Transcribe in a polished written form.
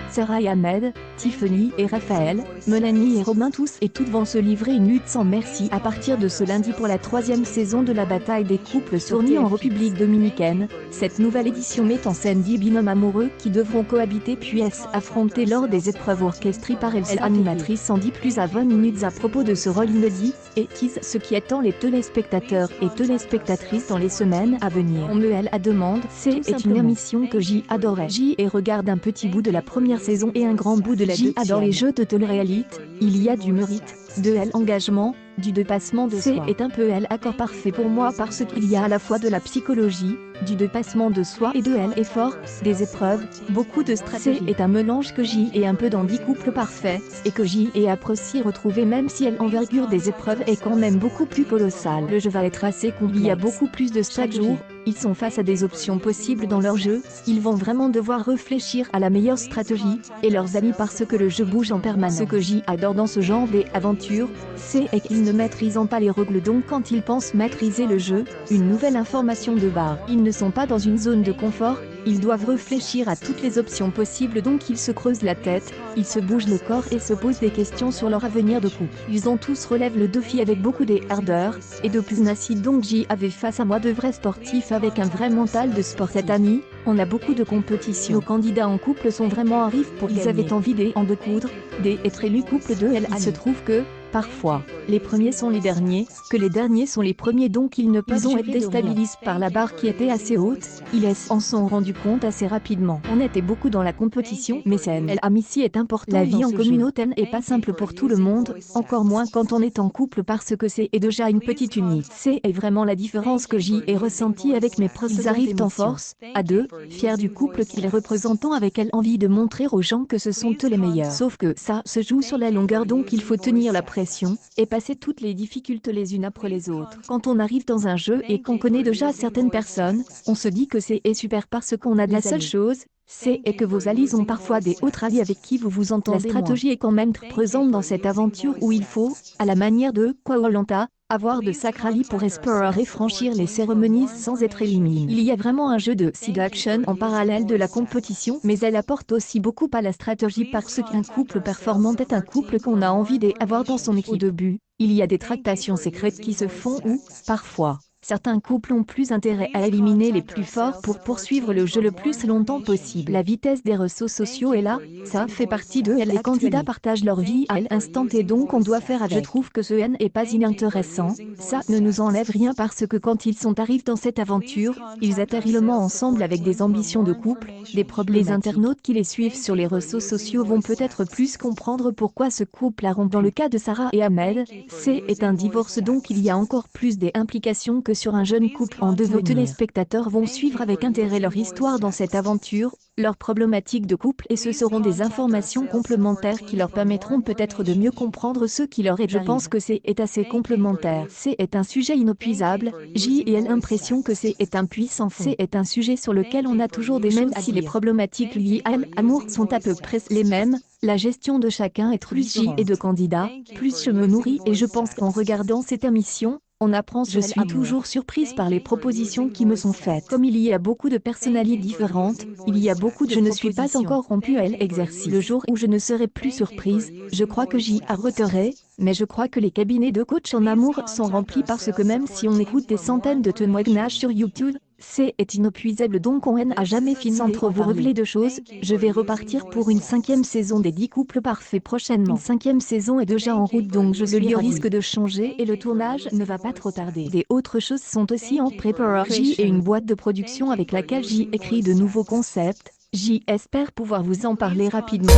Sarah et Ahmed, Tiffany et Raphaël, Mélanie et Romain tous et toutes vont se livrer une lutte sans merci à partir de ce lundi pour la 3e saison de la bataille des couples tournée en République dominicaine. Cette nouvelle édition met en scène 10 binômes amoureux qui devront cohabiter puis s'affronter lors des épreuves orchestrées par l'animatrice en dit plus à 20 minutes à propos de ce rôle inédit, et tease ce qui attend les téléspectateurs et téléspectatrices dans les semaines à venir. On me la demande, c'est une émission que J adorait. J et regarde un petit bout de la première saison et un grand bout de la deuxième. J adore les jeux de télé-réalité, il y a du mérite, de l'engagement, du dépassement de soi. Est un peu l'accord parfait pour moi parce qu'il y a à la fois de la psychologie, du dépassement de soi et de l'effort, des épreuves, beaucoup de stratégie. Est un mélange que J est un peu dans 10 couples parfaits, et que J est apprécié retrouver même si l'envergure des épreuves est quand même beaucoup plus colossale. Le jeu va être assez complexe. Il y a beaucoup plus de chaque jour. Ils sont face à des options possibles dans leur jeu, ils vont vraiment devoir réfléchir à la meilleure stratégie, et leurs amis parce que le jeu bouge en permanence. Ce que J adore dans ce genre d'aventures, c'est qu'ils ne maîtrisent pas les règles donc quand ils pensent maîtriser le jeu, une nouvelle information de barre. Ils ne sont pas dans une zone de confort, ils doivent réfléchir à toutes les options possibles donc ils se creusent la tête, ils se bougent le corps et se posent des questions sur leur avenir de couple. Ils ont tous relève le défi avec beaucoup d'ardeur et de pugnacité donc J avait face à moi de vrais sportifs avec un vrai mental de sport. Cette année, on a beaucoup de compétition. Nos candidats en couple sont vraiment arrivés pour ils avaient envie d'en découdre, d'être élus couple de L. Il se trouve que, parfois, les premiers sont les derniers, que les derniers sont les premiers donc ils ne peuvent être déstabilisés par la barre qui était assez haute, ils en sont rendus compte assez rapidement. On était beaucoup dans la compétition mais l'amitié est importante. La vie en communauté n'est pas simple pour tout le monde, encore moins quand on est en couple parce que c'est déjà une petite unité. C'est vraiment la différence que j'y ai ressentie avec mes proches. Ils arrivent en force, à deux, fiers du couple qu'ils représentent avec envie de montrer aux gens que ce sont eux les meilleurs. Sauf que ça se joue sur la longueur donc il faut tenir la pression, et passer toutes les difficultés les unes après les autres. Quand on arrive dans un jeu et qu'on connaît déjà certaines personnes, on se dit que c'est super parce qu'on a de la seule chose, c'est que vos alliés ont parfois des autres alliés avec qui vous vous entendez. La stratégie est quand même très présente dans cette aventure où il faut, à la manière de Koh-Lanta, avoir de sacrali pour espérer franchir les cérémonies sans être éliminé. Il y a vraiment un jeu de séduction en parallèle de la compétition, mais elle apporte aussi beaucoup à la stratégie parce qu'un couple performant est un couple qu'on a envie d'avoir dans son équipe de but. Il y a des tractations secrètes qui se font ou, parfois, certains couples ont plus intérêt à éliminer les plus forts pour poursuivre le jeu le plus longtemps possible. La vitesse des réseaux sociaux est là, ça fait partie d'eux. Les candidats partagent leur vie à l'instant et donc on doit faire avec. Je trouve que ce n'est pas inintéressant, ça ne nous enlève rien parce que quand ils arrivent dans cette aventure, ils étaient réellement ensemble avec des ambitions de couple, des problèmes. Les internautes qui les suivent sur les réseaux sociaux vont peut-être plus comprendre pourquoi ce couple a rompu. Dans le cas de Sarah et Ahmed, c'est un divorce donc il y a encore plus d'implications que sur un jeune couple en devenir. Nos téléspectateurs vont suivre avec intérêt leur histoire dans cette aventure, leurs problématiques de couple et ce seront des informations complémentaires qui leur permettront peut-être de mieux comprendre ce qui leur est. Je pense que c'est assez complémentaire. C'est un sujet inépuisable, J et l'impression que c'est impuissant. C'est un sujet sur lequel on a toujours des mêmes si les problématiques liées à l'amour sont à peu près les mêmes. La gestion de chacun est plus J et de candidats, plus je me nourris et je pense qu'en regardant cette émission, on apprend. Je suis toujours surprise par les propositions qui me sont faites. Comme il y a beaucoup de personnalités différentes, il y a beaucoup de je ne suis pas encore rompue à l'exercice. Le jour où je ne serai plus surprise, je crois que j'y arrêterai, mais je crois que les cabinets de coach en amour sont remplis parce que même si on écoute des centaines de témoignages sur YouTube, c'est inépuisable donc on n'a jamais fini. Sans trop vous révéler de choses, je vais repartir pour une 5e saison des 10 couples parfaits prochainement. Une 5e saison est déjà en route donc le lieu risque de changer et le tournage ne va pas trop tarder. Des autres choses sont aussi en préparation et une boîte de production avec laquelle j'y écris de nouveaux concepts. J'espère pouvoir vous en parler rapidement.